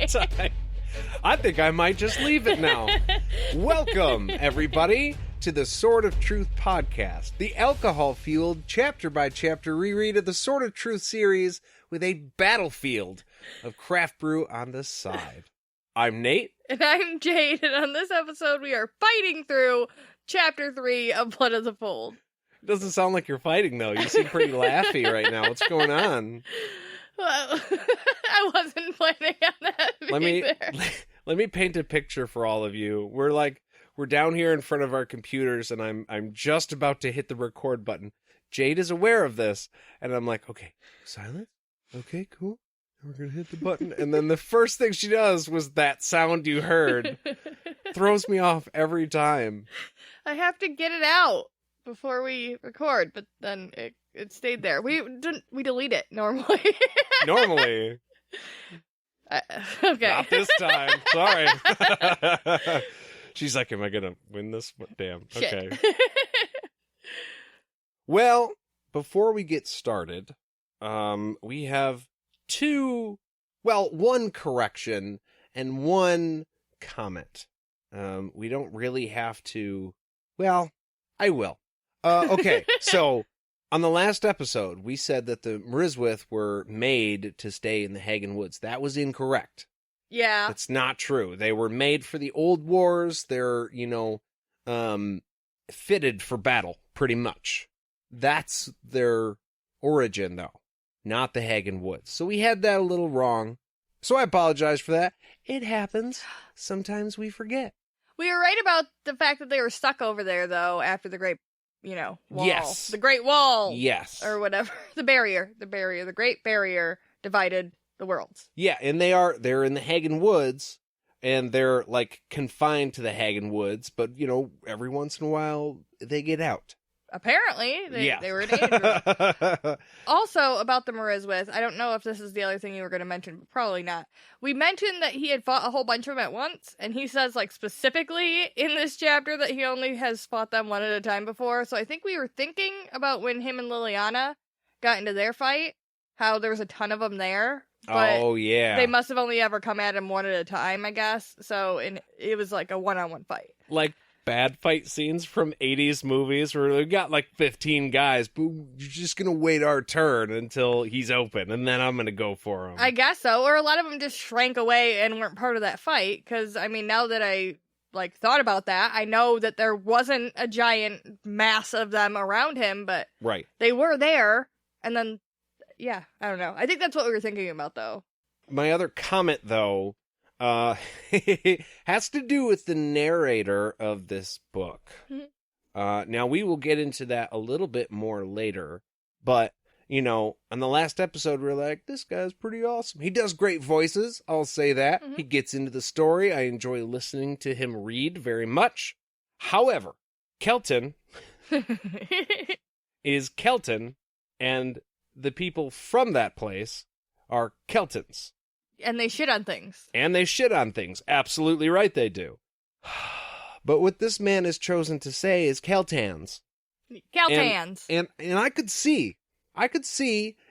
time. I think I might just leave it now. Welcome, everybody, to the Sword of Truth podcast, the alcohol-fueled, chapter-by-chapter reread of the Sword of Truth series with a battlefield of craft brew on the side. I'm Nate. And I'm Jade, and on this episode we are fighting through Chapter 3 of Blood of the Fold. It doesn't sound like you're fighting, though. You seem pretty laughy right now. What's going on? Well, I wasn't planning on that Let me paint a picture for all of you. We're down here in front of our computers, and I'm just about to hit the record button. Jade is aware of this, and I'm like, okay, silence. Okay, cool. We're going to hit the button. And then the first thing she does was that sound you heard. Throws me off every time. I have to get it out before we record, but then it stayed there. We delete it normally. Normally. Okay. Not this time. Sorry. She's like, am I going to win this? Damn. Shit. Okay. Well, before we get started, we have one correction and one comment. We don't really have to, I will. Okay, so on the last episode, we said that the Mriswith were made to stay in the Hagen Woods. That was incorrect. Yeah. That's not true. They were made for the old wars. They're, fitted for battle, pretty much. That's their origin, though, not the Hagen Woods. So we had that a little wrong. So I apologize for that. It happens. Sometimes we forget. We were right about the fact that they were stuck over there, though, after the Great, Wall. Yes. The Great Wall. Yes. Or whatever. The Great Barrier divided the worlds. Yeah, and they're in the Hagen Woods, and they're, confined to the Hagen Woods, but, every once in a while, they get out. Apparently, they were in Aiden. Also, about the Mriswith, I don't know if this is the other thing you were going to mention, but probably not. We mentioned that he had fought a whole bunch of them at once, and he says, specifically in this chapter that he only has fought them one at a time before, so I think we were thinking about when him and Liliana got into their fight, how there was a ton of them there. But oh, yeah. They must have only ever come at him one at a time, I guess, so it was a one-on-one fight. Bad fight scenes from 80s movies where we got 15 guys, but you're just going to wait our turn until he's open, and then I'm going to go for him. I guess so, or a lot of them just shrank away and weren't part of that fight, because, now that I, thought about that, I know that there wasn't a giant mass of them around him, but right. They were there, and then, yeah, I don't know. I think that's what we were thinking about, though. My other comment, though, has to do with the narrator of this book. Now, we will get into that a little bit more later, but, on the last episode, we're like, this guy's pretty awesome. He does great voices, I'll say that. Mm-hmm. He gets into the story. I enjoy listening to him read very much. However, Kelton is Kelton, and the people from that place are Keltons. And they shit on things. Absolutely right, they do. But what this man has chosen to say is Keltans. Keltans. And I could see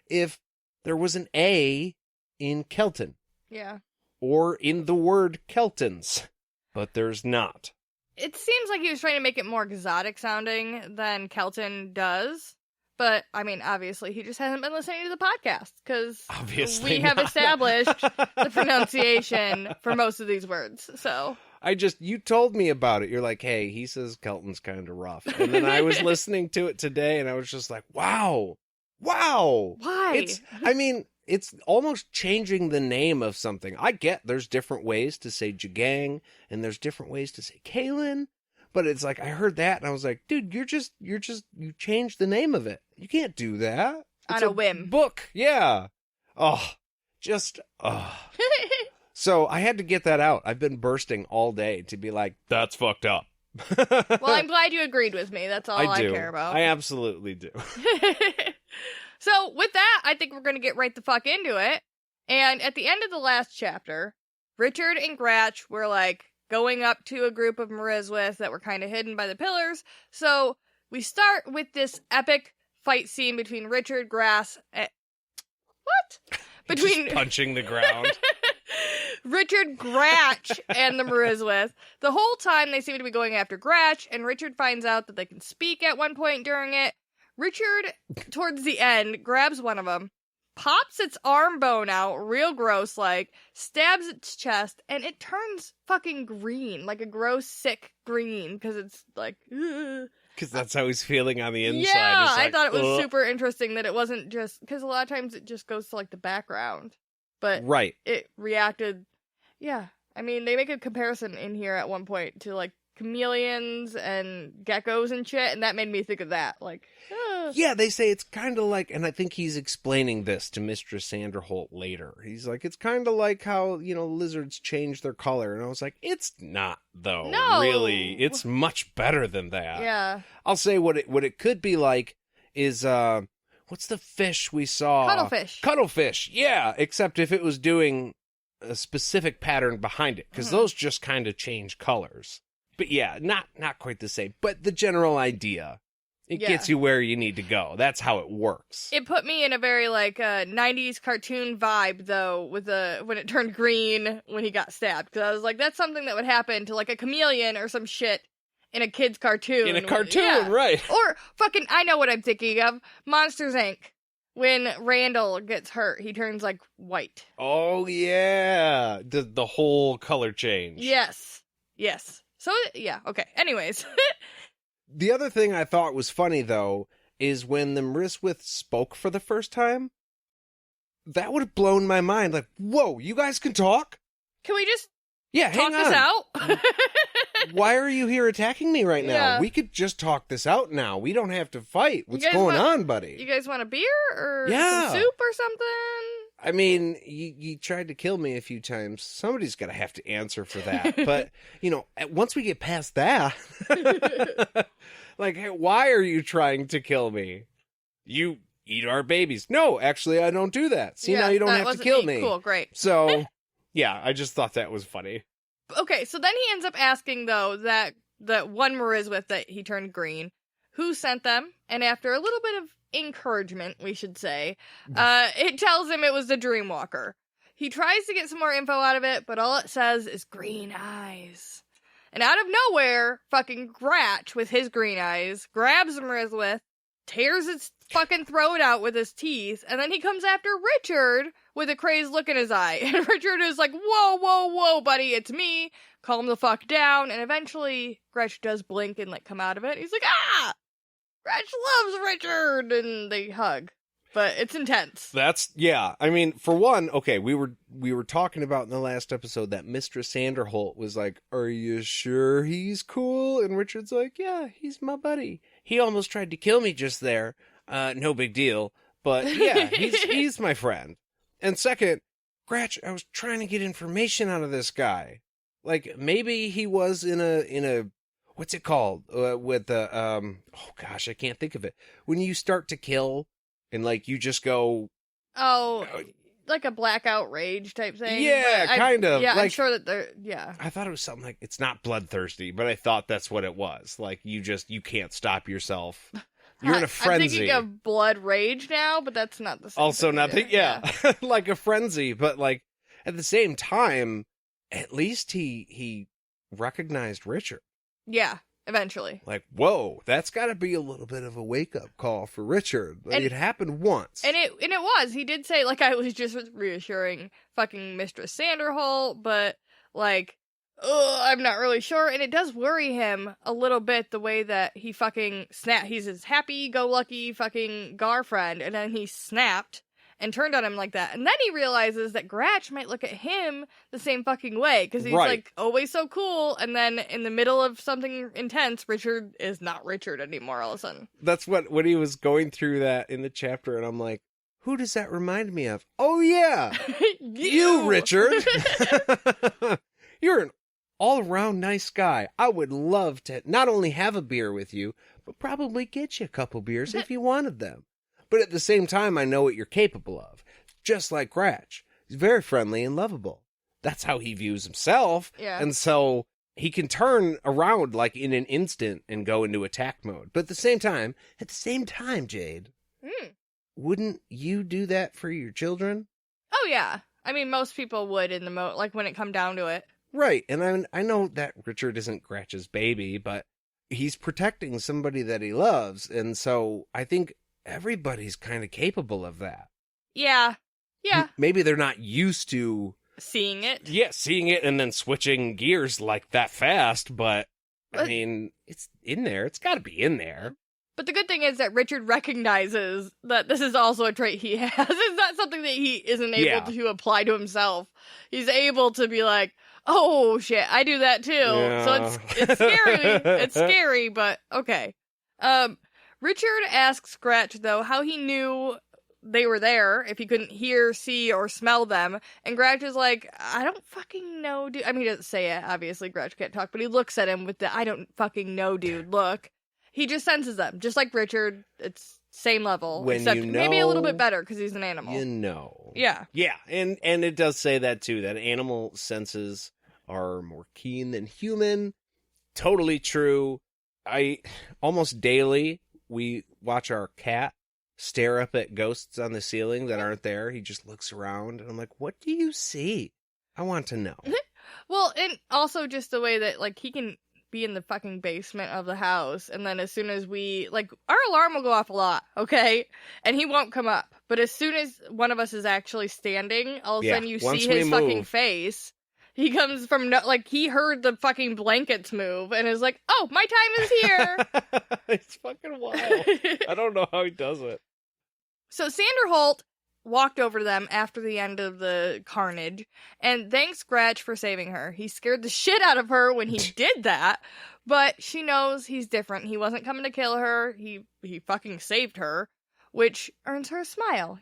if there was an A in Kelton. Yeah. Or in the word Keltons. But there's not. It seems like he was trying to make it more exotic sounding than Kelton does. But, obviously, he just hasn't been listening to the podcast, because we have established the pronunciation for most of these words, so. You told me about it. You're like, hey, he says Kelton's kind of rough. And then I was listening to it today, and I was just like, wow. Why? It's almost changing the name of something. I get there's different ways to say Jagang, and there's different ways to say Kaylin. But it's I heard that, and I was like, dude, you changed the name of it. You can't do that. It's on a whim. Book, yeah. So I had to get that out. I've been bursting all day to be like, that's fucked up. Well, I'm glad you agreed with me. That's all I care about. I absolutely do. So with that, I think we're going to get right the fuck into it. And at the end of the last chapter, Richard and Gratch were going up to a group of Mriswith that were kind of hidden by the pillars. So we start with this epic fight scene between Richard, Grass, and... What? Between just punching the ground. Richard, Gratch, and the Mriswith. The whole time they seem to be going after Gratch, and Richard finds out that they can speak at one point during it. Richard, towards the end, grabs one of them, pops its arm bone out, real gross like, stabs its chest, and it turns fucking green, like a gross, sick green, because it's like, because that's how he's feeling on the inside. Yeah, like, I thought it was super interesting that it wasn't just, because a lot of times it just goes to like the background, but right. It reacted, yeah. I mean, they make a comparison in here at one point to like chameleons and geckos and shit, and that made me think of that. Like, yeah, they say it's kind of like, and I think he's explaining this to Mistress Sanderholt later. He's like, it's kind of like how, lizards change their color. And I was like, it's not, though. No. Really. It's much better than that. Yeah. I'll say what it could be like is, what's the fish we saw? Cuttlefish. Cuttlefish, yeah. Except if it was doing a specific pattern behind it, because those just kind of change colors. But yeah, not quite the same. But the general idea. It gets you where you need to go. That's how it works. It put me in a very, 90s cartoon vibe, though, with when it turned green when he got stabbed. Because I was like, that's something that would happen to, a chameleon or some shit in a kid's cartoon. In a cartoon, right. Or fucking, I know what I'm thinking of. Monsters, Inc. When Randall gets hurt, he turns, white. Oh, yeah. The whole color change. Yes. So, yeah, okay. Anyways. The other thing I thought was funny, though, is when the Mriswith spoke for the first time, that would have blown my mind. Like, whoa, you guys can talk? Can we just talk this out? Why are you here attacking me right now? Yeah. We could just talk this out now. We don't have to fight. What's going on, buddy? You guys want a beer or some soup or something? I mean, you tried to kill me a few times. Somebody's got to have to answer for that. But, once we get past that, hey, why are you trying to kill me? You eat our babies. No, actually, I don't do that. See, now you don't have to kill me. Cool, great. So, yeah, I just thought that was funny. Okay, so then he ends up asking, though, that one Mriswith that he turned green, who sent them, and after a little bit of encouragement, we should say, it tells him it was the Dreamwalker. He tries to get some more info out of it, but all it says is green eyes. And out of nowhere, fucking Gratch, with his green eyes, grabs Mriswith, tears its fucking throat out with his teeth, and then he comes after Richard with a crazed look in his eye. And Richard is like, whoa, buddy, it's me. Calm the fuck down. And eventually, Gretch does blink and, come out of it. He's like, ah! Gretch loves Richard! And they hug. But it's intense. Yeah. I mean, for one, okay, we were talking about in the last episode that Mistress Sanderholt was like, are you sure he's cool? And Richard's like, yeah, he's my buddy. He almost tried to kill me just there. No big deal. But yeah, he's my friend. And second, Gratch, I was trying to get information out of this guy. Maybe he was in a what's it called? With the oh gosh, I can't think of it. When you start to kill and you just go, oh, like a blackout rage type thing. Yeah, kind of. Yeah, I'm sure that they're. Yeah, I thought it was something it's not bloodthirsty, but I thought that's what it was. You can't stop yourself. You're in a frenzy. I'm thinking of blood rage now, but that's not the same. Also, thing nothing. Yeah, like a frenzy, but at the same time, at least he recognized Richard. Yeah, eventually. Whoa, that's got to be a little bit of a wake up call for Richard. It happened once, and it was. He did say I was just reassuring fucking Mistress Sanderholt, but I'm not really sure, and it does worry him a little bit the way that he fucking snapped. He's his happy-go-lucky fucking Gar friend, and then he snapped and turned on him like that. And then he realizes that Gratch might look at him the same fucking way, because he's always so cool, and then in the middle of something intense, Richard is not Richard anymore all of a sudden. That's when he was going through that in the chapter, and I'm like, who does that remind me of? Oh yeah! You, Richard! You're an all-around nice guy. I would love to not only have a beer with you, but probably get you a couple beers if you wanted them. But at the same time, I know what you're capable of. Just like Gratch. He's very friendly and lovable. That's how he views himself. Yeah. And so he can turn around in an instant and go into attack mode. But at the same time, Jade, wouldn't you do that for your children? Oh, yeah. I mean, most people would in the like when it come down to it. Right, and I know that Richard isn't Gratch's baby, but he's protecting somebody that he loves, and so I think everybody's kind of capable of that. Yeah. Maybe they're not used to seeing it. Yeah, seeing it and then switching gears like that fast, but I mean, it's in there. It's got to be in there. But the good thing is that Richard recognizes that this is also a trait he has. It's not something that he isn't able to apply to himself. He's able to be like, oh shit, I do that too. Yeah. So it's scary. It's scary, but okay. Richard asks Gratch, though, how he knew they were there if he couldn't hear, see, or smell them. And Gratch is like, I don't fucking know, dude. I mean, he doesn't say it, obviously. Gratch can't talk, but he looks at him with the I don't fucking know, dude, look. He just senses them, just like Richard. It's same level, when except you know, maybe a little bit better because he's an animal. You know. Yeah. Yeah, and it does say that, too, that animal senses are more keen than human. Totally true. Almost daily, we watch our cat stare up at ghosts on the ceiling that aren't there. He just looks around, and I'm like, what do you see? I want to know. Well, and also just the way that, like, he can be in the fucking basement of the house, and then as soon as we, like, our alarm will go off a lot, okay? And he won't come up. But as soon as one of us is actually standing, all of a sudden you see his fucking face. He comes from, like, he heard the fucking blankets move, and is like, oh, my time is here! It's fucking wild. I don't know how he does it. So Sanderholt walked over to them after the end of the carnage, and thanks Gratch for saving her. He scared the shit out of her when he did that, but she knows he's different. He wasn't coming to kill her. He fucking saved her, which earns her a smile.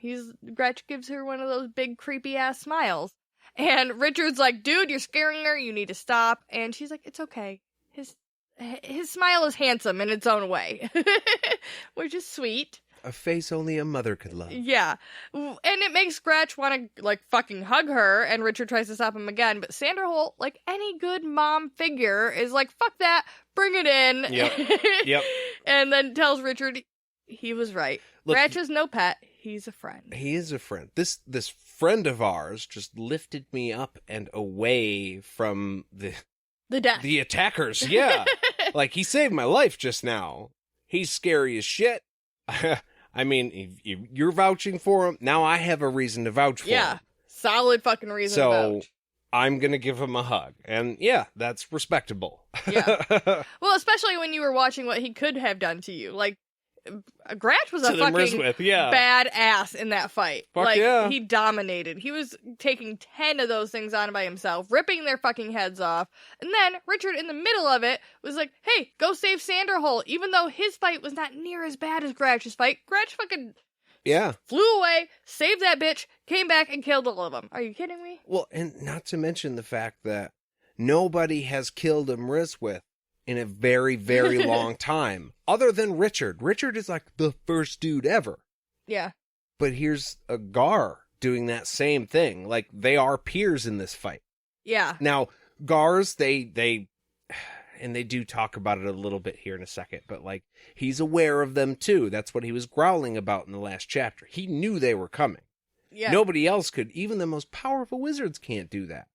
Gratch gives her one of those big creepy ass smiles. And Richard's like, dude, you're scaring her. You need to stop. And she's like, it's okay. His smile is handsome in its own way, which is sweet. A face only a mother could love. Yeah. And it makes Gratch want to, like, fucking hug her, and Richard tries to stop him again, but Sanderholt, like any good mom figure, is like, fuck that, bring it in. Yep. And then tells Richard he was right. Look, Gratch is no pet, he's a friend. He is a friend. This friend of ours just lifted me up and away from the death. The attackers, yeah. Like, he saved my life just now. He's scary as shit. I mean, if you're vouching for him, now I have a reason to vouch for him. Yeah, solid fucking reason to vouch. So, I'm going to give him a hug. And yeah, that's respectable. Yeah. Well, especially when you were watching what he could have done to you. Like, Gratch was a fucking Mriswith, badass in that fight. Fuck yeah. He dominated. He was taking 10 of those things on by himself, ripping their fucking heads off. And then Richard, in the middle of it, was like, hey, go save Sanderholt. Even though his fight was not near as bad as Gratch's fight, Gratch fucking flew away, saved that bitch, came back, and killed all of them. Are you kidding me? Well, and not to mention the fact that nobody has killed a Mriswith in a very, very long time, other than Richard. Richard is like the first dude ever. Yeah. But here's a Gar doing that same thing. Like, they are peers in this fight. Yeah. Now, Gars, they do talk about it a little bit here in a second, but, like, he's aware of them too. That's what he was growling about in the last chapter. He knew they were coming. Yeah. Nobody else could. Even the most powerful wizards can't do that.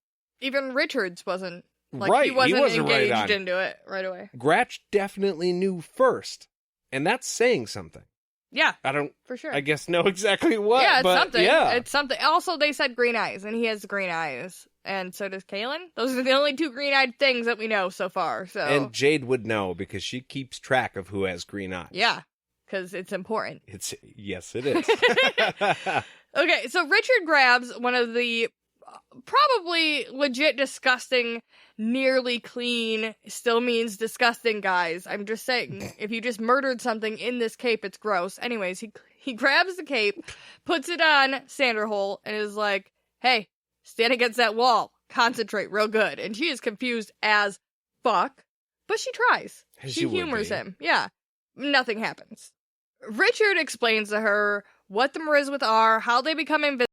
Even Richards wasn't. Like, right, he wasn't engaged right into it right away. Gratch definitely knew first, and that's saying something. Yeah, I don't, for sure. I guess know exactly what. Yeah, it's but something. Yeah. It's something. Also, they said green eyes, and he has green eyes, and so does Kaelin. Those are the only two green-eyed things that we know so far. So, and Jade would know because she keeps track of who has green eyes. Yeah, because it's important. Yes, it is. Okay, so Richard grabs one of the probably legit disgusting, nearly clean, still means disgusting guys. I'm just saying, if you just murdered something in this cape, it's gross. Anyways, he grabs the cape, puts it on Sanderholt, and is like, hey, stand against that wall. Concentrate real good. And she is confused as fuck, but she tries. She humors him. Yeah. Nothing happens. Richard explains to her what the Mriswith are, how they become invisible,